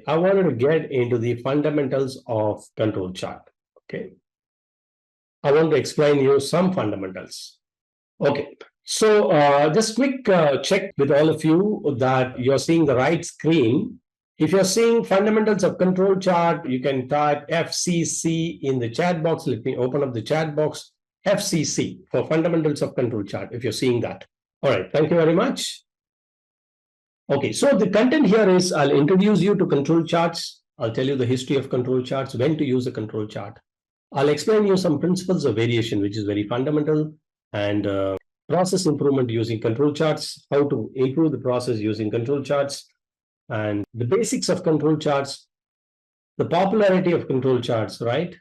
I wanted to get into the fundamentals of control chart. Okay. I want to explain you some fundamentals. Okay. So just quick check with all of you that you're seeing the right screen. If you're seeing fundamentals of control chart, you can type FCC in the chat box. Let me open up the chat box. FCC for fundamentals of control chart, if you're seeing that. All right. Thank you very much. Okay, so the content here is I'll introduce you to control charts. I'll tell you the history of control charts, when to use a control chart. I'll explain you some principles of variation, which is very fundamental, and process improvement using control charts, how to improve the process using control charts, and the basics of control charts, the popularity of control charts, right?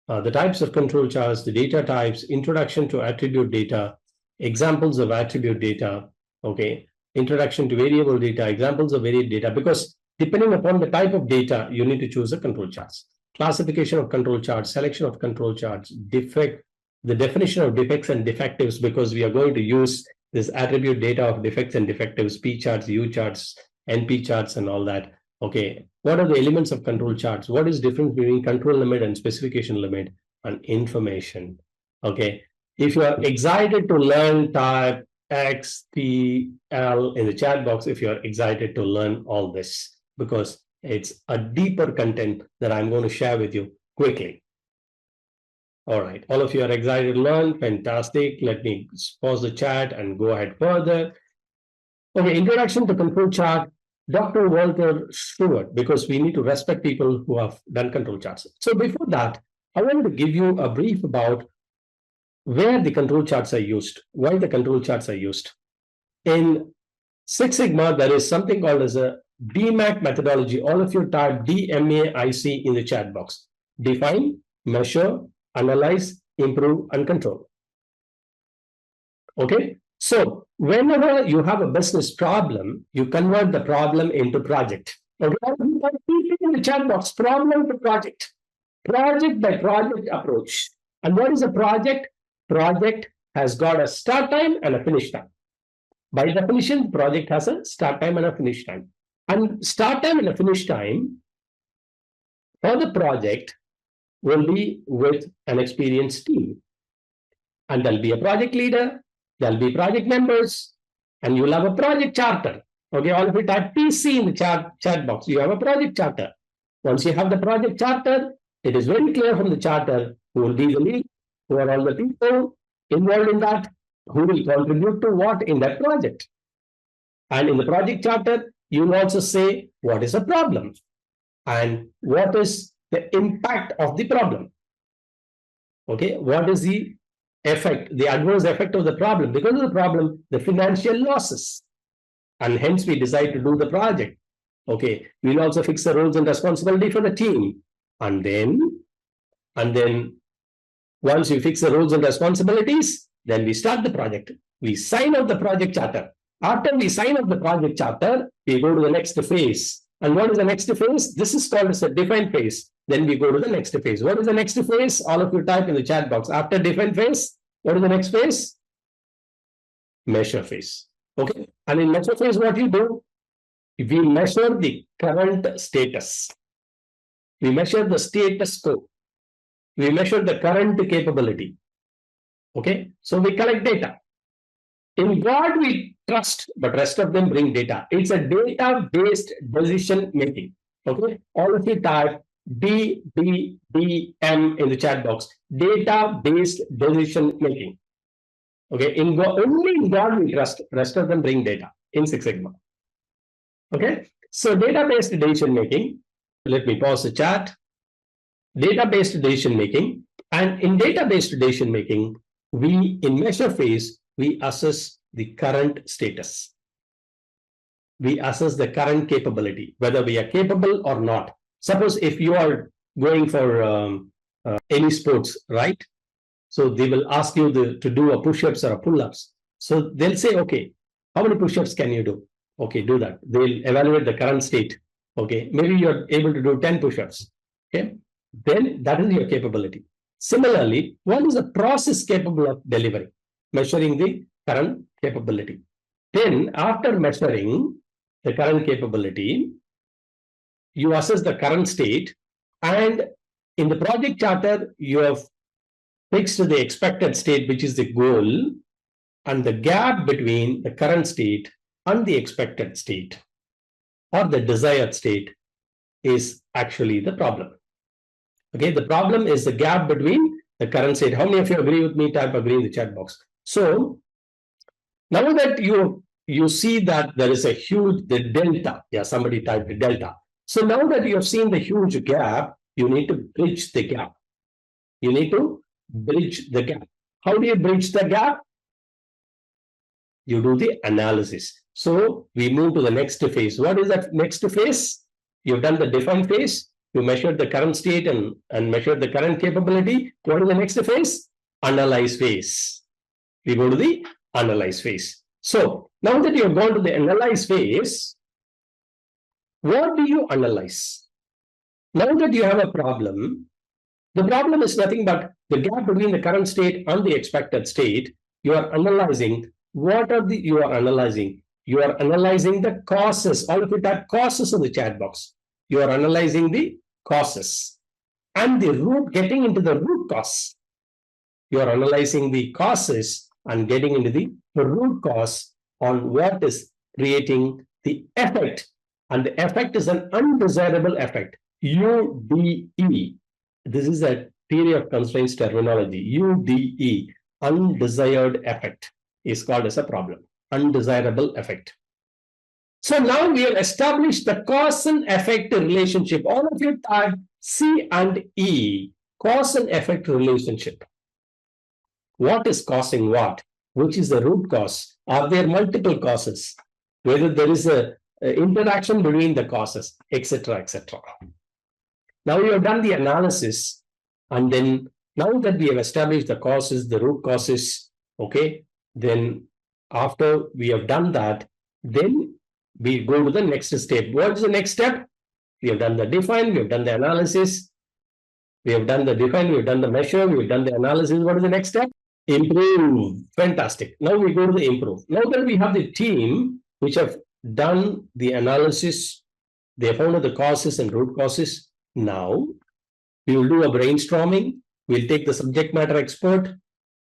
The types of control charts, the data types, introduction to attribute data, examples of attribute data, okay? Introduction to variable data, examples of variable data, because depending upon the type of data, you need to choose a control charts. Classification of control charts, selection of control charts, defect, the definition of defects and defectives, because we are going to use this attribute data of defects and defectives, P charts, U charts, NP charts, and all that. Okay, what are the elements of control charts? What is difference between control limit and specification limit, and information? Okay, if you are excited to learn, type XPL in the chat box if you're excited to learn all this, because it's a deeper content that I'm going to share with you quickly. All right, all of you are excited to learn. Fantastic. Let me pause the chat and go ahead further. Okay, introduction to control chart. Dr. Walter Stewart, because we need to respect people who have done control charts. So before that, I wanted to give you a brief about where the control charts are used, why the control charts are used. In Six Sigma, there is something called as a DMAIC methodology. All of you type DMAIC in the chat box. Define, measure, analyze, improve, and control. Okay, so whenever you have a business problem, you convert the problem into project. Okay, in the chat box, problem to project by project approach. And what is a project? Project has got a start time and a finish time. By definition, project has a start time and a finish time. And start time and a finish time for the project will be with an experienced team. And there'll be a project leader, there'll be project members, and you'll have a project charter. Okay, all of you type PC in the chat box. You have a project charter. Once you have the project charter, it is very clear from the charter who will be the lead, who are all the people involved in that, who will contribute to what in that project. And in the project charter, you will also say what is the problem and what is the impact of the problem. Okay, what is the effect, the adverse effect of the problem? Because of the problem, the financial losses. And hence we decide to do the project. Okay, we'll also fix the roles and responsibility for the team. And then once we fix the roles and responsibilities, then we start the project. We sign up the project charter. After we sign up the project charter, we go to the next phase. And what is the next phase? This is called as a define phase. Then we go to the next phase. What is the next phase? All of you type in the chat box. After define phase, what is the next phase? Measure phase. Okay. And in measure phase, what you do? We measure the current status. We measure the status quo. We measure the current capability. Okay, so we collect data. In God we trust, but rest of them bring data. It's a data-based decision making. Okay, all of you type DBDM in the chat box. Data-based decision making. Okay, only in God we trust. Rest of them bring data in Six Sigma. Okay, so data-based decision making. Let me pause the chat. Data-based decision making, and in data-based decision making, we in measure phase we assess the current status. We assess the current capability, whether we are capable or not. Suppose if you are going for any sports, right? So they will ask you to do a push-ups or a pull-ups. So they'll say, okay, how many push-ups can you do? Okay, do that. They'll evaluate the current state. Okay, maybe you're able to do 10 push-ups. Okay, then that is your capability. Similarly, what is the process capable of delivering? Measuring the current capability. Then after measuring the current capability, you assess the current state, and in the project charter, you have fixed the expected state, which is the goal, and the gap between the current state and the expected state or the desired state is actually the problem. Okay, the problem is the gap between the current state. How many of you agree with me? Type agree in the chat box. So now that you see that there is a huge delta. Yeah, somebody typed delta. So now that you have seen the huge gap, you need to bridge the gap. You need to bridge the gap. How do you bridge the gap? You do the analysis. So we move to the next phase. What is that next phase? You've done the define phase. You measured the current state and measured the current capability. What is the next phase? Analyze phase. We go to the analyze phase. So now that you have gone to the analyze phase, what do you analyze? Now that you have a problem, the problem is nothing but the gap between the current state and the expected state. You are analyzing. What are you are analyzing? You are analyzing the causes. All of you type causes in the chat box. You are analyzing the causes and the root, getting into the root cause. You are analyzing the causes and getting into the root cause on what is creating the effect. And the effect is an undesirable effect. UDE. This is a theory of constraints terminology. UDE, undesired effect, is called as a problem. Undesirable effect. So now we have established the cause and effect relationship. All of you type C and E, cause and effect relationship. What is causing what? Which is the root cause? Are there multiple causes? Whether there is a interaction between the causes, etc., etc. Now you have done the analysis, and then now that we have established the causes, the root causes, okay, then after we have done that, then we go to the next step. What is the next step? We have done the define, we have done the analysis, we have done the define, we have done the measure, we have done the analysis. What is the next step? Improve. Fantastic. Now we go to the improve. Now that we have the team which have done the analysis, they have found the causes and root causes. Now we will do a brainstorming. We'll take the subject matter expert.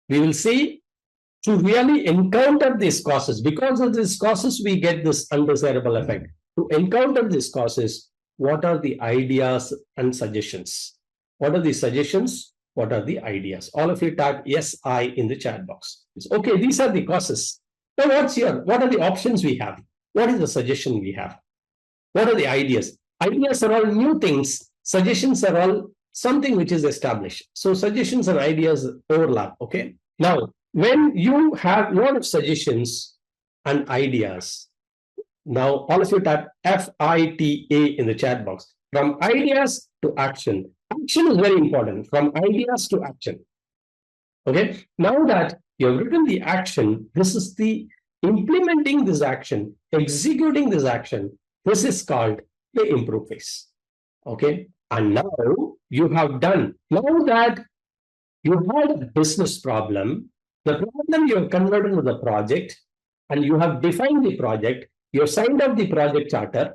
We will see to really encounter these causes. Because of these causes, we get this undesirable effect. To encounter these causes, what are the ideas and suggestions? What are the suggestions? What are the ideas? All of you type yes, I in the chat box. It's okay, these are the causes. Now what are the options we have? What is the suggestion we have? What are the ideas? Ideas are all new things. Suggestions are all something which is established. So suggestions and ideas overlap, okay? Now, when you have a lot of suggestions and ideas, now all of you type FITA in the chat box. From ideas to action. Action is very important. From ideas to action. Okay. Now that you have written the action, this is the implementing this action, executing this action. This is called the improve phase. Okay. And now you have done. Now that you had a business problem, the problem you have converted to the project, and you have defined the project, you have signed up the project charter,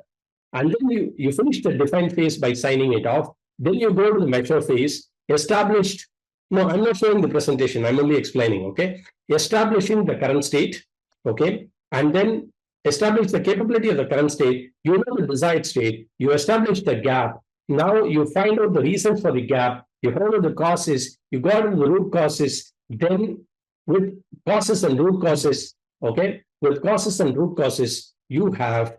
and then you finish the define phase by signing it off. Then you go to the measure phase, established. No, I'm not showing the presentation. I'm only explaining, okay? Establishing the current state, okay? And then establish the capability of the current state. You know the desired state. You establish the gap. Now you find out the reasons for the gap. You find out the causes. You got into the root causes. Then with causes and root causes, okay? With causes and root causes, you have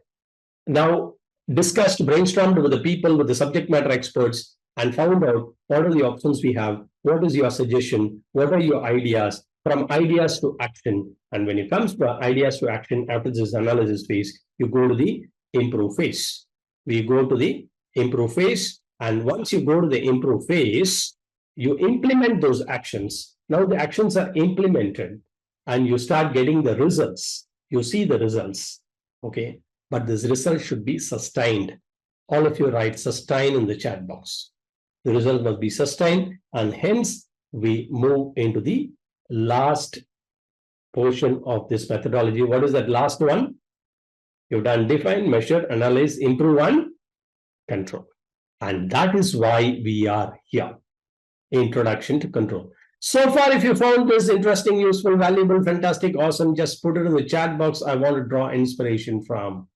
now discussed, brainstormed with the people, with the subject matter experts, and found out what are the options we have, what is your suggestion, what are your ideas, from ideas to action. And when it comes to ideas to action, after this analysis phase, you go to the improve phase. We go to the improve phase, and once you go to the improve phase, you implement those actions. Now the actions are implemented, and you start getting the results. You see the results, okay? But this result should be sustained. All of you write sustain in the chat box. The result must be sustained, and hence we move into the last portion of this methodology. What is that last one? You've done define, measure, analyze, improve, and control. And that is why we are here. Introduction to control. So far, if you found this interesting, useful, valuable, fantastic, awesome, just put it in the chat box. I want to draw inspiration from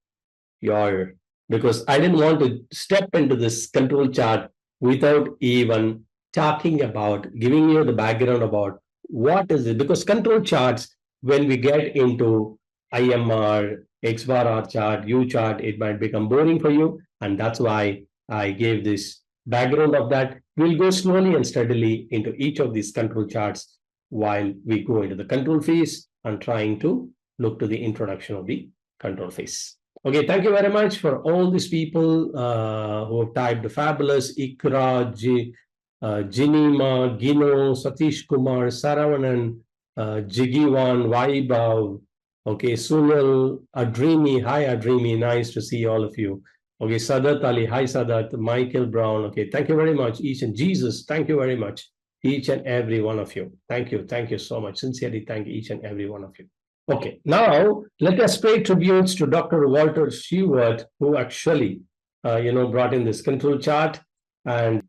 your, because I didn't want to step into this control chart without even talking about, giving you the background about what is it, because control charts, when we get into IMR, X bar R chart, U chart, it might become boring for you. And that's why I gave this background of that. We'll go slowly and steadily into each of these control charts while we go into the control phase and trying to look to the introduction of the control phase. Okay, thank you very much for all these people who have typed fabulous. Ikra, Jinima, Gino, Satish Kumar, Saravanan, Jigiwan, Vaibhav, okay, Sunil, Adrimi, hi Adrimi, nice to see all of you. Okay, Sadat Ali, hi Sadat, Michael Brown, okay, thank you very much, each and Jesus, thank you very much, each and every one of you. Thank you so much, sincerely thank each and every one of you. Okay, now let us pay tributes to Dr. Walter Shewart, who actually, brought in this control chart and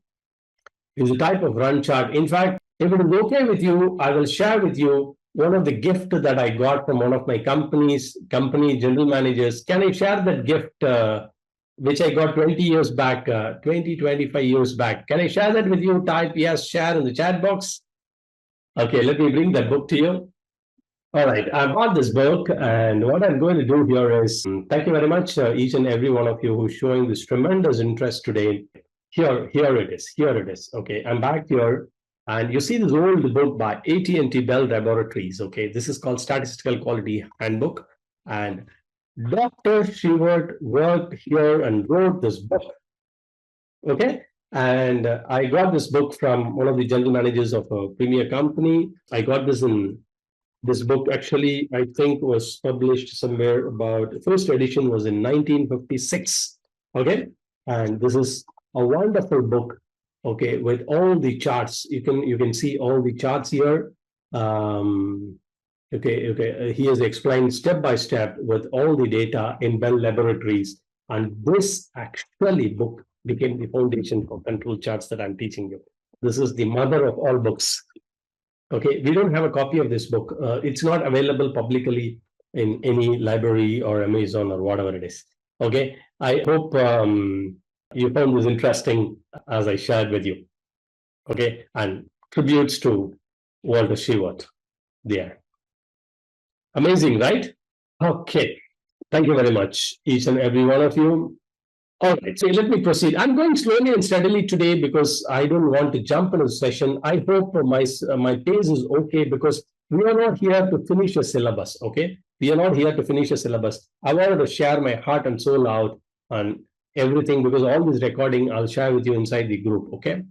is a type of run chart. In fact, if it is okay with you, I will share with you one of the gifts that I got from one of my company general managers. Can I share that gift, which I got 20 years back, 25 years back? Can I share that with you? Type yes, share in the chat box. Okay, let me bring that book to you. All right, I bought this book, and what I'm going to do here is thank you very much, each and every one of you who's showing this tremendous interest today. Here it is. Okay, I'm back here, and you see this old book by AT&T Bell Laboratories. Okay, this is called Statistical Quality Handbook, and Dr. Shewart worked here and wrote this book. Okay, and I got this book from one of the general managers of a premier company. I got this book actually, I think, was published somewhere about, the first edition was in 1956. Okay, and this is a wonderful book. Okay, with all the charts, you can see all the charts here. He has explained step by step with all the data in Bell Laboratories, and this actually book became the foundation for control charts that I'm teaching you. This is the mother of all books. Okay, we don't have a copy of this book. It's not available publicly in any library or Amazon or whatever it is. Okay, I hope you found this interesting as I shared with you. Okay, and tributes to Walter Shewart there. Amazing, right? Okay, thank you very much, each and every one of you. All right, so let me proceed. I'm going slowly and steadily today because I don't want to jump into the session. I hope my pace is okay because we are not here to finish a syllabus, okay? We are not here to finish a syllabus. I wanted to share my heart and soul out on everything because all this recording I'll share with you inside the group, okay?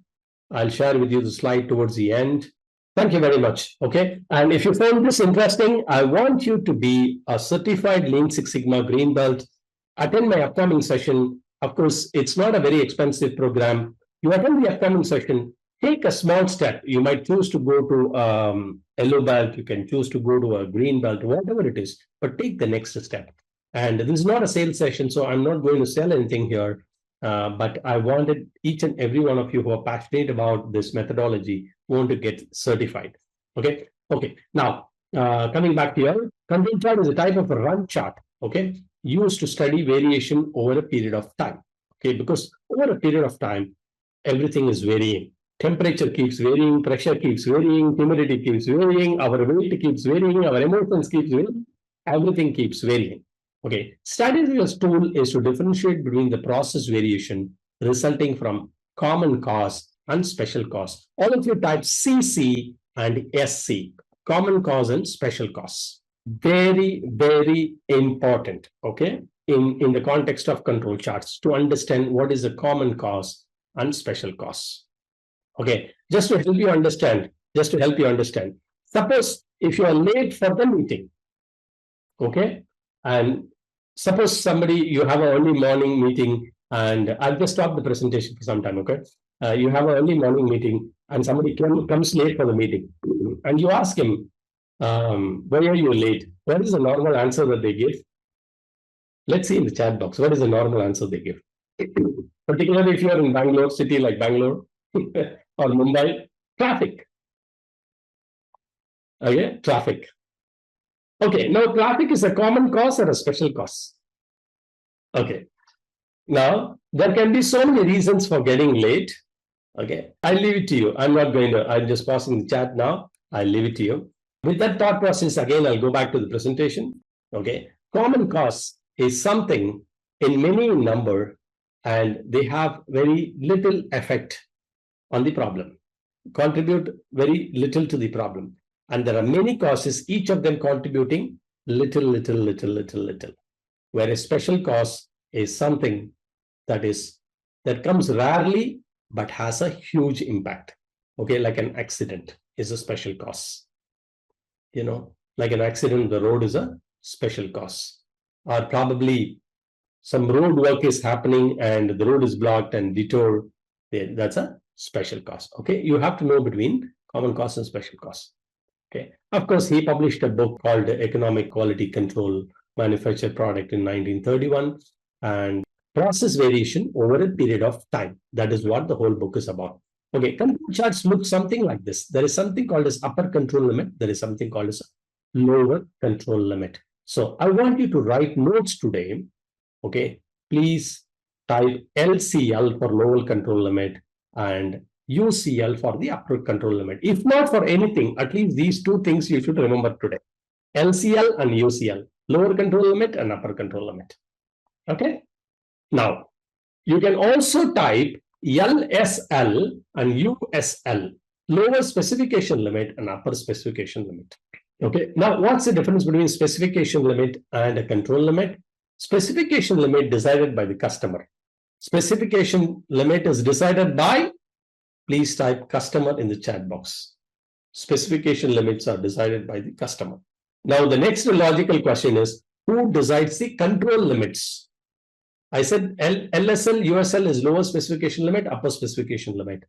I'll share with you the slide towards the end. Thank you very much, okay? And if you found this interesting, I want you to be a certified Lean Six Sigma Green Belt. Attend my upcoming session. Of course, it's not a very expensive program. You attend the upcoming session, take a small step. You might choose to go to yellow belt. You can choose to go to a green belt, whatever it is, but take the next step. And this is not a sales session, so I'm not going to sell anything here. But I wanted each and every one of you who are passionate about this methodology want to get certified. Okay. Now, coming back here, control chart is a type of a run chart. Okay. Used to study variation over a period of time. Okay, because over a period of time, everything is varying. Temperature keeps varying, pressure keeps varying, humidity keeps varying, our weight keeps varying, our emotions keeps varying, everything keeps varying. Okay, statistical tool is to differentiate between the process variation resulting from common cause and special cause. All of you type CC and SC, common cause and special cause. Very, very important, okay, in the context of control charts to understand what is the common cause and special cause. Okay, just to help you understand, suppose if you are late for the meeting, okay, and suppose you have an early morning meeting, and I'll just stop the presentation for some time, okay? You have an early morning meeting and somebody comes late for the meeting and you ask him, why are you late? What is the normal answer that they give? Let's see in the chat box. What is the normal answer they give? particularly if you are in Bangalore city like Bangalore or Mumbai, traffic. Okay, traffic. Okay, now traffic is a common cause or a special cause? Okay, now there can be so many reasons for getting late. Okay, I'll leave it to you. I'm just passing the chat now. I'll leave it to you. With that thought process, again, I'll go back to the presentation. Okay, common cause is something in many number and they have very little effect on the problem, contribute very little to the problem. And there are many causes, each of them contributing little. Where a special cause is something that comes rarely but has a huge impact. Okay, like an accident is a special cause. You know, like an accident on the road is a special cause. Or probably some road work is happening and the road is blocked and detour, that's a special cause. Okay, you have to know between common cause and special cause. Okay, of course, he published a book called Economic Quality Control, Manufactured Product in 1931, and process variation over a period of time. That is what the whole book is about. Okay, control charts look something like this. There is something called as upper control limit. There is something called as lower control limit. So I want you to write notes today. Okay, please type LCL for lower control limit and UCL for the upper control limit. If not for anything, at least these two things you should remember today. LCL and UCL, lower control limit and upper control limit. Okay. Now, you can also type LSL and USL, lower specification limit and upper specification limit. Okay. Now, what's the difference between specification limit and a control limit? Specification limit decided by the customer. Specification limit is decided by, please type customer in the chat box. Specification limits are decided by the customer. Now, the next logical question is, who decides the control limits? I said LSL, USL is lower specification limit, upper specification limit.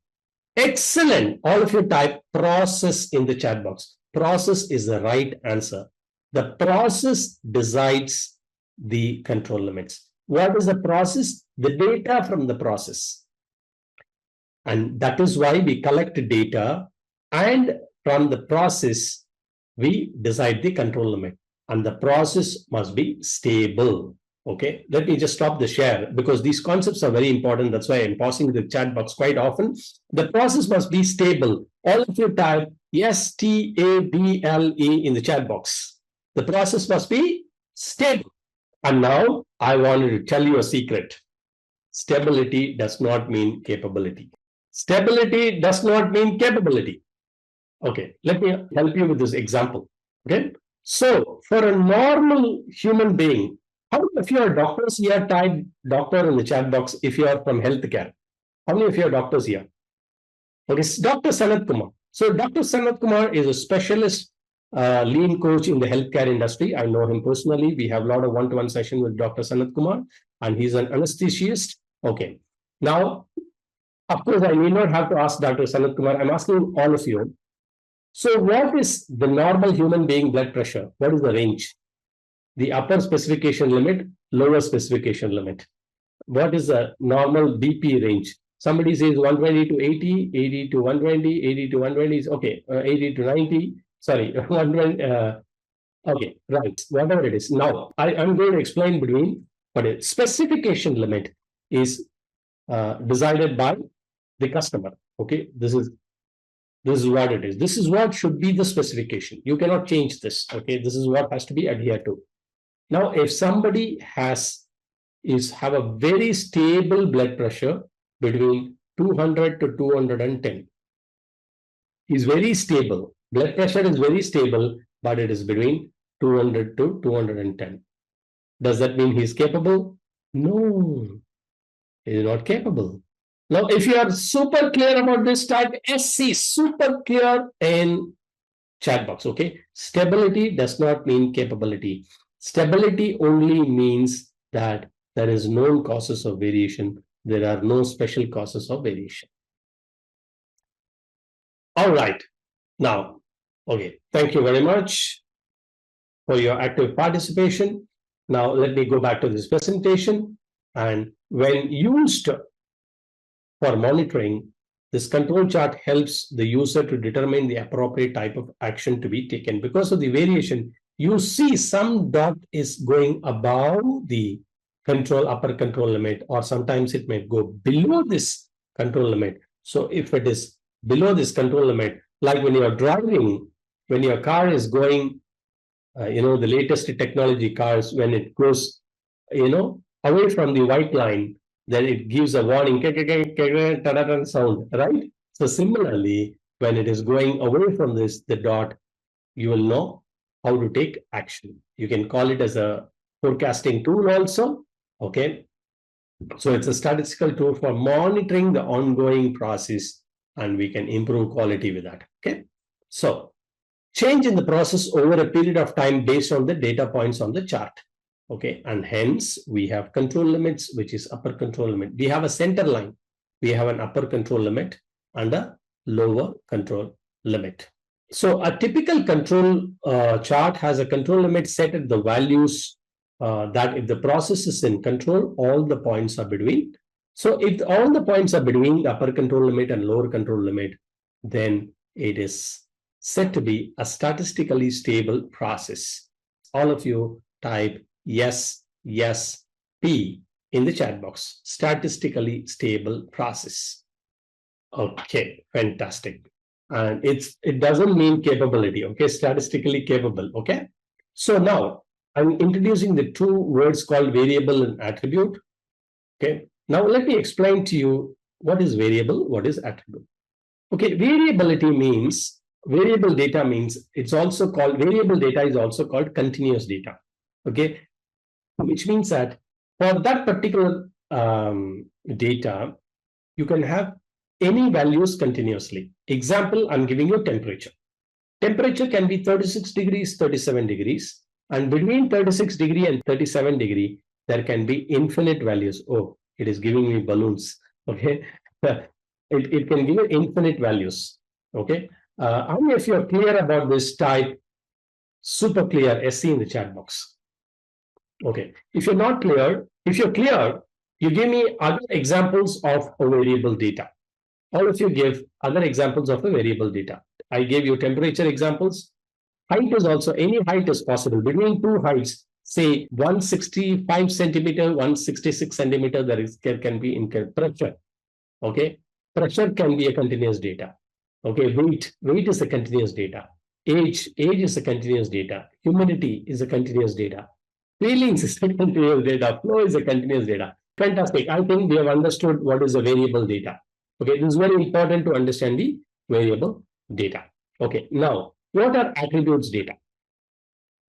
Excellent. All of you type process in the chat box. Process is the right answer. The process decides the control limits. What is the process? The data from the process. And that is why we collect data, and from the process, we decide the control limit. And the process must be stable. Okay, let me just stop the share because these concepts are very important. That's why I'm pausing the chat box quite often. The process must be stable. All of you type STABLE in the chat box. The process must be stable. And now I wanted to tell you a secret. Stability does not mean capability. Stability does not mean capability. Okay, let me help you with this example. Okay, so for a normal human being, how many of you are doctors here? Type doctor in the chat box if you are from healthcare. How many of you are doctors here? Okay, Dr. Sanat Kumar. So Dr. Sanat Kumar is a specialist lean coach in the healthcare industry. I know him personally. We have a lot of one-to-one session with Dr. Sanat Kumar, and he's an anesthesiologist. Okay, now, of course, I need not have to ask Dr. Sanat Kumar. I'm asking all of you. So what is the normal human being blood pressure? What is the range? The upper specification limit, lower specification limit. What is the normal BP range? Somebody says 120 to 80, 80 to 120, 80 to 120 is okay, 80 to 90, sorry, 120, okay, right, whatever it is. Now, I'm going to explain between, but a specification limit is decided by the customer. Okay, this is what it is. This is what should be the specification. You cannot change this. Okay, this is what has to be adhered to. Now, if somebody have a very stable blood pressure between 200 to 210, is very stable. Blood pressure is very stable, but it is between 200 to 210. Does that mean he's capable? No, he's not capable. Now, if you are super clear about this, type SC, super clear in chat box. Okay, stability does not mean capability. Stability only means that there is known causes of variation. There are no special causes of variation. All right. Now, okay, thank you very much for your active participation. Now, let me go back to this presentation. And when used for monitoring, this control chart helps the user to determine the appropriate type of action to be taken. Because of the variation, you see some dot is going above the upper control limit, or sometimes it may go below this control limit. So if it is below this control limit, like when you are driving, when your car is going, the latest technology cars, when it goes, away from the white line, then it gives a warning sound, right? So similarly, when it is going away from the dot, you will know how to take action. You can call it as a forecasting tool also. Okay. So it's a statistical tool for monitoring the ongoing process, and we can improve quality with that. Okay. So change in the process over a period of time based on the data points on the chart. Okay, and hence we have control limits, which is upper control limit. We have a center line. We have an upper control limit and a lower control limit. So a typical control chart has a control limit set at the values that if the process is in control, all the points are between. So if all the points are between the upper control limit and lower control limit, then it is said to be a statistically stable process. All of you type yes, yes, P in the chat box. Statistically stable process. Okay, fantastic. And it doesn't mean capability, okay? Statistically capable, okay? So now I'm introducing the two words called variable and attribute. Okay, now let me explain to you what is variable, what is attribute. Okay, variability means, variable data means, it's also called, variable data is also called continuous data. Okay, which means that for that particular data, you can have any values continuously. Example, I'm giving you temperature. Temperature can be 36 degrees, 37 degrees, and between 36 degree and 37 degree, there can be infinite values. Oh, it is giving me balloons. Okay, it can give infinite values. Okay, how many of you are clear about this? Type super clear SC in the chat box. Okay, if you're not clear, if you're clear, you give me other examples of a variable data. All of you give other examples of a variable data. I gave you temperature examples. Height is also, any height is possible. Between two heights, say 165 centimeter, 166 centimeter, there can be in pressure. Okay, pressure can be a continuous data. Okay, weight is a continuous data. Age is a continuous data. Humidity is a continuous data. Feelings is a continuous data. Flow is a continuous data. Fantastic. I think we have understood what is a variable data. Okay, this is very important to understand the variable data. Okay, now what are attributes data?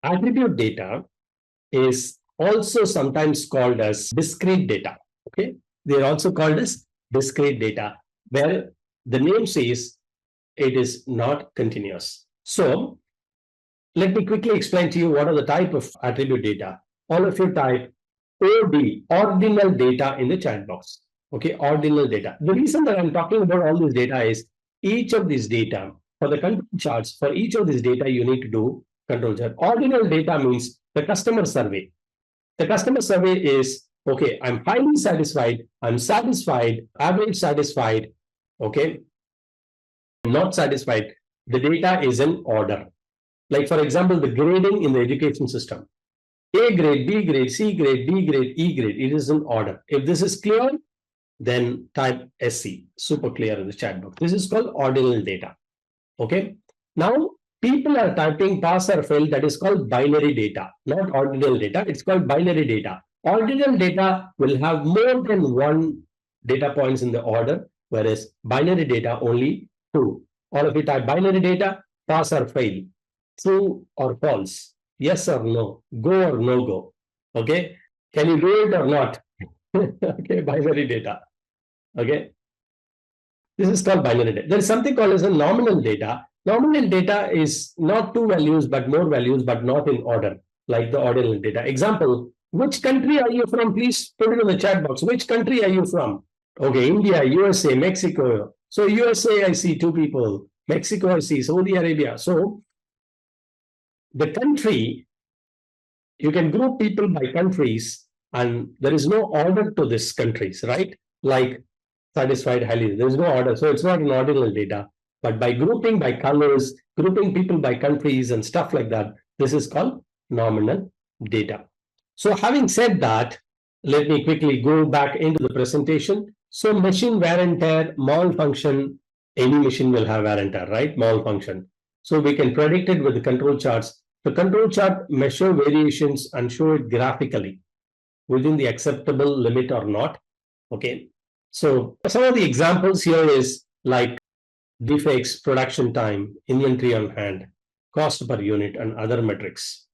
Attribute data is also sometimes called as discrete data. Okay, they are also called as discrete data, where the name says it is not continuous. So let me quickly explain to you what are the type of attribute data. All of you type OD, ordinal data, in the chat box. Okay, ordinal data. The reason that I'm talking about all this data is each of these data, for the control charts, for each of these data, you need to do control chart. Ordinal data means the customer survey. The customer survey is, okay, I'm highly satisfied, I'm satisfied, average satisfied, okay, not satisfied. The data is in order. Like, for example, the grading in the education system. A grade, B grade, C grade, D grade, E grade. It is in order. If this is clear, then type SC. Super clear in the chat box. This is called ordinal data. Okay. Now, people are typing pass or fail. That is called binary data, not ordinal data. It's called binary data. Ordinal data will have more than one data points in the order, whereas binary data only two. All of you type binary data, pass or fail, true or false, yes or no, go or no go. Okay, can you do it or not? Okay, binary data. Okay, this is called binary data. There is something called as a nominal data. Nominal data is not two values but more values, but not in order, like the ordinal data. Example, which country are you from? Please put it in the chat box. Which country are you from? Okay, India, USA, Mexico. So USA, I see two people. Mexico, I see Saudi Arabia. So the country, you can group people by countries, and there is no order to these countries, right? Like satisfied, highly. There is no order. So it's not an ordinal data. But by grouping by colors, grouping people by countries and stuff like that, this is called nominal data. So having said that, let me quickly go back into the presentation. So machine wear and tear, malfunction, any machine will have wear and tear, right? Malfunction. So we can predict it with the control charts. The control chart measure variations and show it graphically within the acceptable limit or not. Okay. So some of the examples here is like defects, production time, inventory on hand, cost per unit, and other metrics.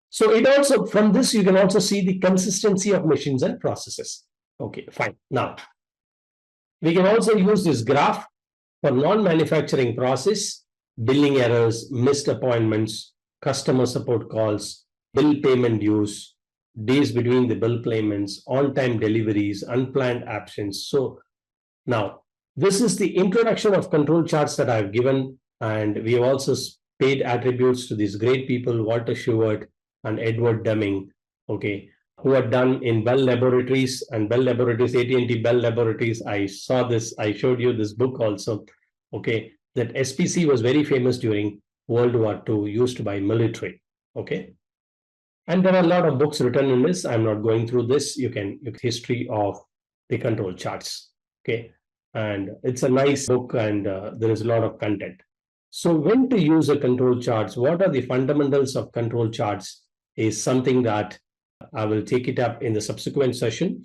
So it also, from this, you can also see the consistency of machines and processes. Okay, fine. Now, we can also use this graph for non-manufacturing process, billing errors, missed appointments, customer support calls, bill payment dues, days between the bill payments, on-time deliveries, unplanned absence. So now, this is the introduction of control charts that I've given, and we have also paid attributes to these great people, Walter Shewart and Edward Deming, okay, who are done in Bell Laboratories and Bell Laboratories, AT&T Bell Laboratories. I saw this, I showed you this book also, okay, that SPC was very famous during World War II, used by military, okay. And there are a lot of books written in this. I'm not going through this. You can look history of the control charts, okay. And it's a nice book, and there is a lot of content. So when to use a control charts, what are the fundamentals of control charts is something that I will take it up in the subsequent session.